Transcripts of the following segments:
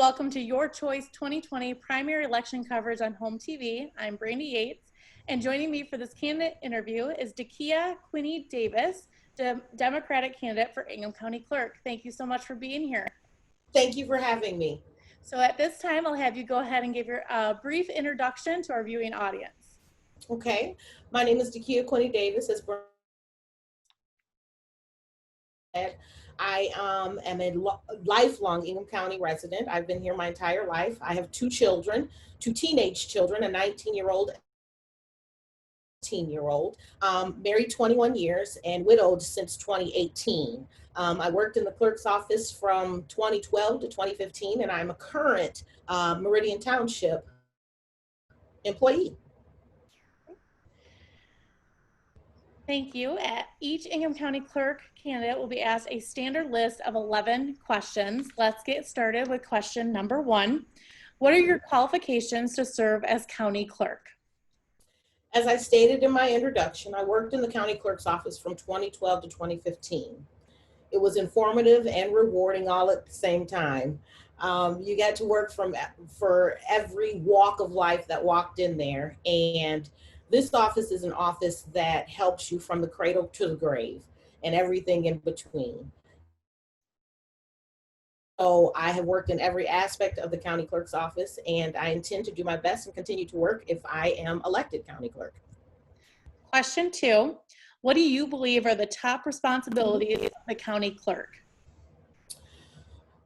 welcome to Your Choice 2020 primary election coverage on HOMTV. I'm Brandy Yates, and joining me for this candidate interview is DeKeea Quinney-Davis, Democratic candidate for Ingham County Clerk. Thank you so much for being here. Thank you for having me. So at this time, I'll have you go ahead and give your brief introduction to our viewing audience. Okay, my name is DeKeea Quinney-Davis. As I am a lifelong Ingham County resident. I've been here my entire life. I have two children, two teenage children, a 19-year-old, 18-year-old, married 21 years and widowed since 2018. I worked in the clerk's office from 2012 to 2015, and I'm a current Meridian Township employee. Thank you. Each Ingham County Clerk candidate will be asked a standard list of 11 questions. Let's get started with question number 1. What are your qualifications to serve as County Clerk? As I stated in my introduction, I worked in the County Clerk's office from 2012 to 2015. It was informative and rewarding all at the same time. You got to work for every walk of life that walked in there, and this office is an office that helps you from the cradle to the grave and everything in between. So I have worked in every aspect of the county clerk's office, and I intend to do my best and continue to work if I am elected county clerk. Question 2, what do you believe are the top responsibilities of the county clerk?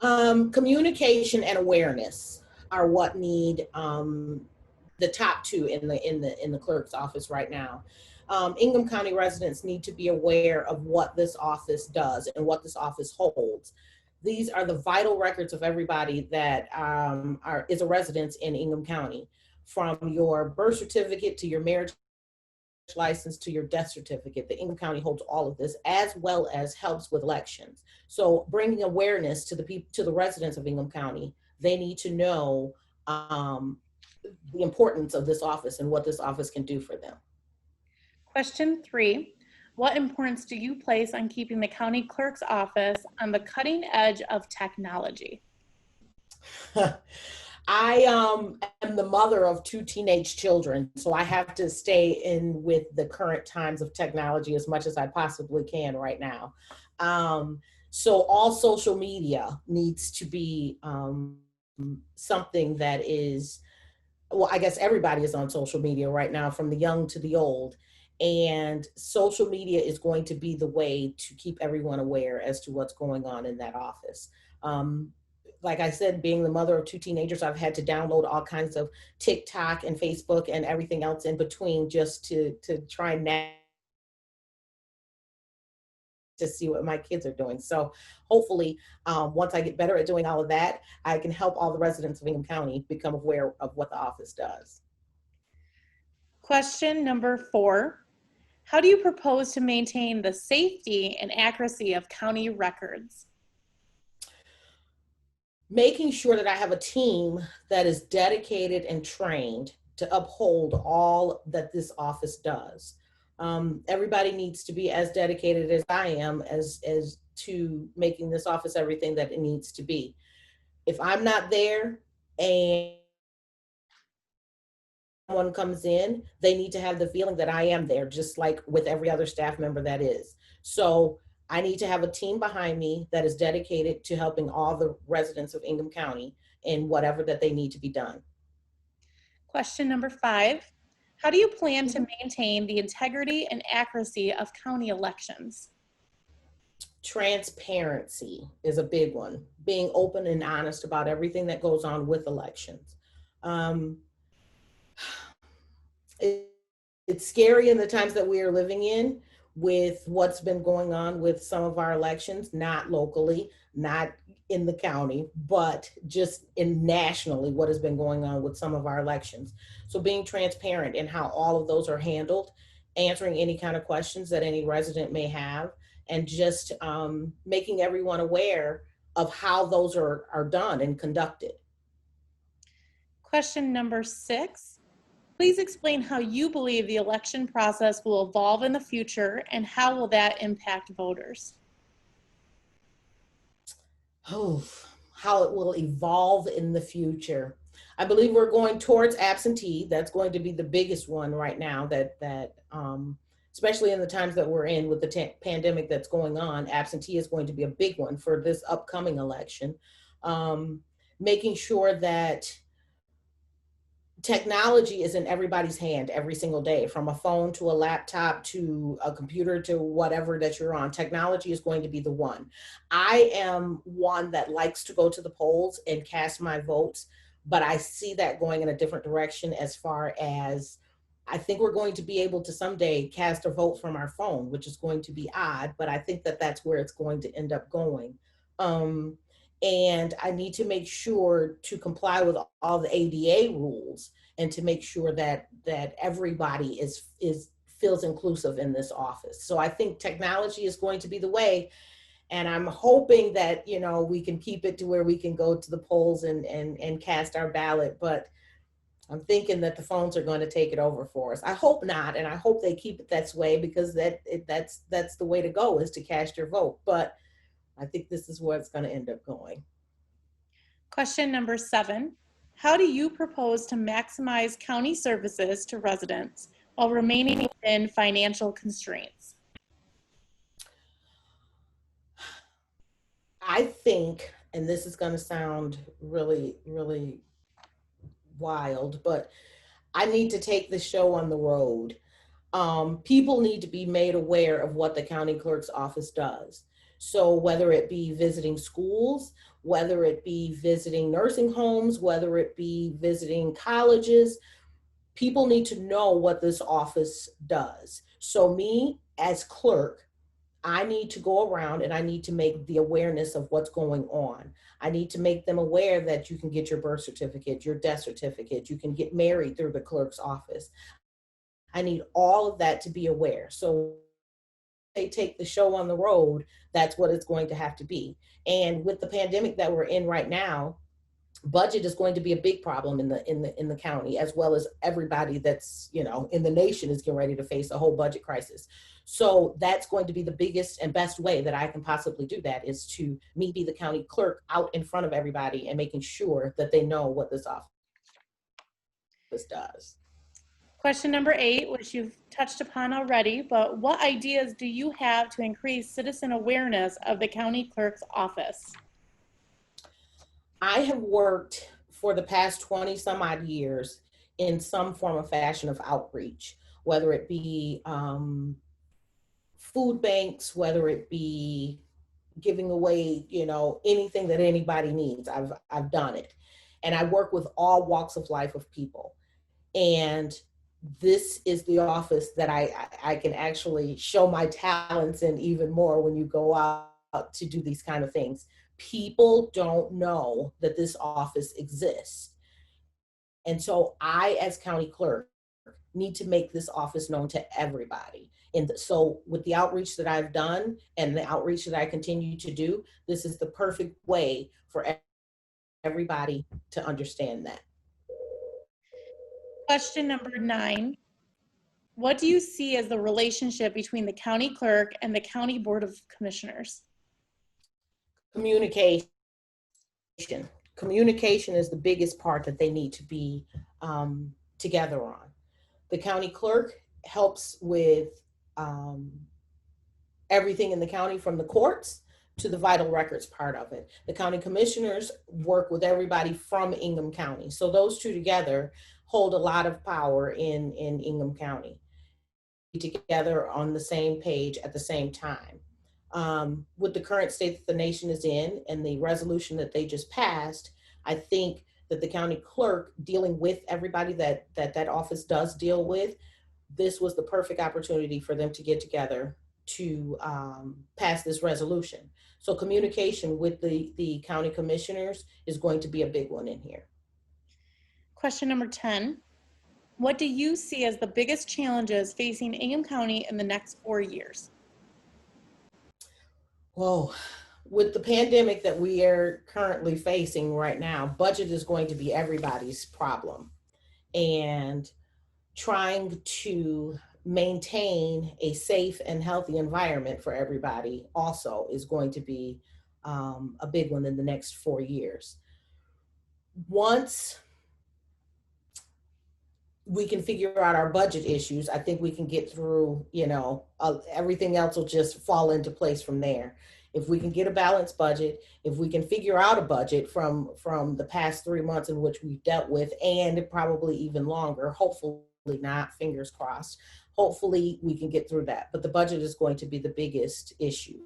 Communication and awareness are what need the top two in the clerk's office right now. Ingham County residents need to be aware of what this office does and what this office holds. These are the vital records of everybody that is a resident in Ingham County, from your birth certificate to your marriage license to your death certificate. The Ingham County holds all of this, as well as helps with elections. So bringing awareness to the residents of Ingham County, they need to know the importance of this office and what this office can do for them. Question 3, what importance do you place on keeping the county clerk's office on the cutting edge of technology? I am the mother of two teenage children, so I have to stay in with the current times of technology as much as I possibly can right now. So all social media needs to be something that is, well, I guess everybody is on social media right now, from the young to the old. And social media is going to be the way to keep everyone aware as to what's going on in that office. Like I said, being the mother of two teenagers, I've had to download all kinds of TikTok and Facebook and everything else in between just to try and to see what my kids are doing. So hopefully, once I get better at doing all of that, I can help all the residents of Ingham County become aware of what the office does. Question number 4, how do you propose to maintain the safety and accuracy of county records? Making sure that I have a team that is dedicated and trained to uphold all that this office does. Everybody needs to be as dedicated as I am as to making this office everything that it needs to be. If I'm not there and someone comes in, they need to have the feeling that I am there, just like with every other staff member that is. So I need to have a team behind me that is dedicated to helping all the residents of Ingham County in whatever that they need to be done. Question number 5, how do you plan to maintain the integrity and accuracy of county elections? Transparency is a big one. Being open and honest about everything that goes on with elections. It's scary in the times that we are living in, with what's been going on with some of our elections, not locally, not in the county, but just nationally, what has been going on with some of our elections. So being transparent in how all of those are handled, answering any kind of questions that any resident may have, and just making everyone aware of how those are done and conducted. Question number 6, please explain how you believe the election process will evolve in the future, and how will that impact voters? Oh, how it will evolve in the future. I believe we're going towards absentee. That's going to be the biggest one right now, especially in the times that we're in with the pandemic that's going on. Absentee is going to be a big one for this upcoming election. Making sure that technology is in everybody's hand every single day, from a phone to a laptop to a computer to whatever that you're on. Technology is going to be the one. I am one that likes to go to the polls and cast my votes, but I see that going in a different direction, as far as I think we're going to be able to someday cast a vote from our phone, which is going to be odd, but I think that that's where it's going to end up going. And I need to make sure to comply with all the ADA rules, and to make sure that everybody feels inclusive in this office. So I think technology is going to be the way, and I'm hoping that, you know, we can keep it to where we can go to the polls and cast our ballot. But I'm thinking that the phones are going to take it over for us. I hope not, and I hope they keep it that way, because that's the way to go, is to cast your vote. But I think this is where it's going to end up going. Question number 7. How do you propose to maximize county services to residents while remaining within financial constraints? I think, and this is going to sound really, really wild, but I need to take the show on the road. People need to be made aware of what the county clerk's office does. So whether it be visiting schools, whether it be visiting nursing homes, whether it be visiting colleges, people need to know what this office does. So me as clerk, I need to go around and I need to make the awareness of what's going on. I need to make them aware that you can get your birth certificate, your death certificate, you can get married through the clerk's office. I need all of that to be aware. So they take the show on the road, that's what it's going to have to be. And with the pandemic that we're in right now, budget is going to be a big problem in the county, as well as everybody that's, you know, in the nation is getting ready to face a whole budget crisis. So that's going to be the biggest and best way that I can possibly do that, is to me be the county clerk out in front of everybody and making sure that they know what this office does. Question number 8, which you've touched upon already, but what ideas do you have to increase citizen awareness of the county clerk's office? I have worked for the past 20 some odd years in some form or fashion of outreach, whether it be food banks, whether it be giving away, you know, anything that anybody needs. I've done it. And I work with all walks of life of people. And this is the office that I can actually show my talents in even more when you go out to do these kind of things. People don't know that this office exists. And so I, as county clerk, need to make this office known to everybody. And so with the outreach that I've done and the outreach that I continue to do, this is the perfect way for everybody to understand that. Question number 9. What do you see as the relationship between the county clerk and the county board of commissioners? Communication. Communication is the biggest part that they need to be together on. The county clerk helps with everything in the county, from the courts to the vital records part of it. The county commissioners work with everybody from Ingham County. So those two together hold a lot of power in Ingham County, together on the same page at the same time. With the current state that the nation is in and the resolution that they just passed, I think that the county clerk, dealing with everybody that office does deal with, this was the perfect opportunity for them to get together to pass this resolution. So communication with the county commissioners is going to be a big one in here. Question number 10. What do you see as the biggest challenges facing Ingham County in the next 4 years? Well, with the pandemic that we are currently facing right now, budget is going to be everybody's problem. And trying to maintain a safe and healthy environment for everybody also is going to be a big one in the next 4 years. Once we can figure out our budget issues, I think we can get through, everything else will just fall into place from there. If we can get a balanced budget, if we can figure out a budget from the past 3 months in which we've dealt with, and probably even longer, hopefully not, fingers crossed, hopefully we can get through that. But the budget is going to be the biggest issue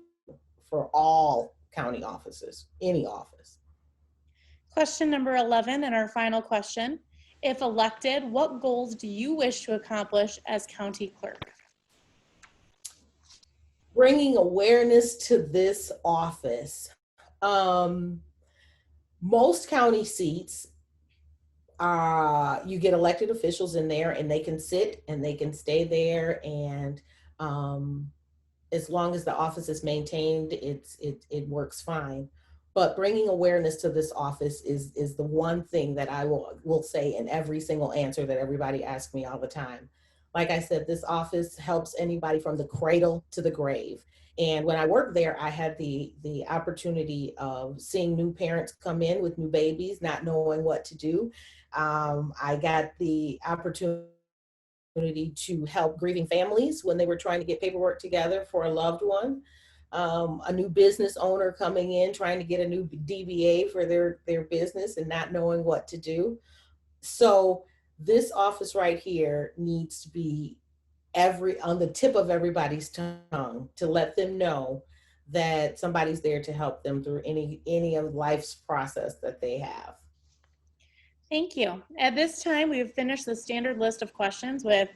for all county offices, any office. Question number 11 and our final question. If elected, what goals do you wish to accomplish as county clerk? Bringing awareness to this office. Most county seats, you get elected officials in there and they can sit and they can stay there, and as long as the office is maintained, it works fine. But bringing awareness to this office is the one thing that I will say in every single answer that everybody asks me all the time. Like I said, this office helps anybody from the cradle to the grave. And when I worked there, I had the opportunity of seeing new parents come in with new babies, not knowing what to do. I got the opportunity to help grieving families when they were trying to get paperwork together for a loved one. A new business owner coming in, trying to get a new DBA for their business and not knowing what to do. So this office right here needs to be on the tip of everybody's tongue to let them know that somebody's there to help them through any of life's process that they have. Thank you. At this time, we have finished the standard list of questions with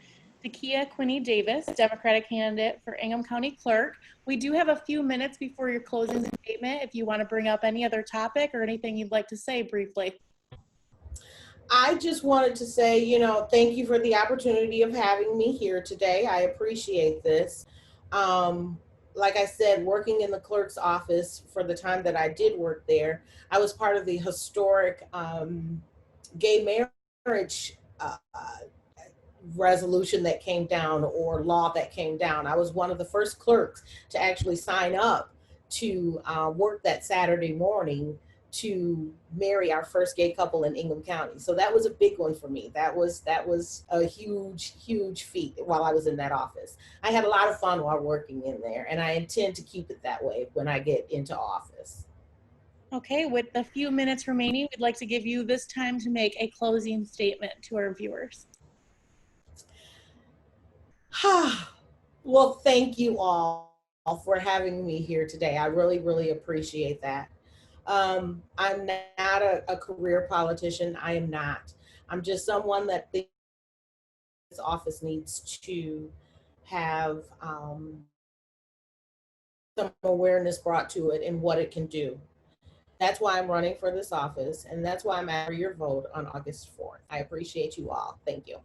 DeKeea Quinney-Davis, Democratic candidate for Ingham County Clerk. We do have a few minutes before your closing statement if you want to bring up any other topic or anything you'd like to say briefly. I just wanted to say, thank you for the opportunity of having me here today. I appreciate this. Like I said, working in the clerk's office for the time that I did work there, I was part of the historic gay marriage resolution that came down, or law that came down. I was one of the first clerks to actually sign up to work that Saturday morning to marry our first gay couple in Ingham County. So that was a big one for me. That was a huge feat while I was in that office. I had a lot of fun while working in there, and I intend to keep it that way when I get into office. Okay, with the few minutes remaining, we'd like to give you this time to make a closing statement to our viewers. Well, thank you all for having me here today. I really appreciate that. I'm not a career politician. I am not. I'm just someone that thinks this office needs to have some awareness brought to it and what it can do. That's why I'm running for this office, and that's why I'm asking for your vote on August 4th. I appreciate you all. Thank you.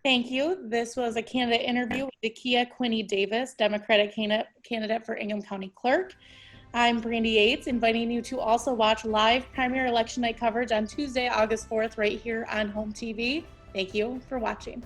Thank you. This was a candidate interview with DeKeea Quinney-Davis, Democratic candidate for Ingham County Clerk. I'm Brandy Yates, inviting you to also watch live primary election night coverage on Tuesday, August 4th, right here on HOMTV. Thank you for watching.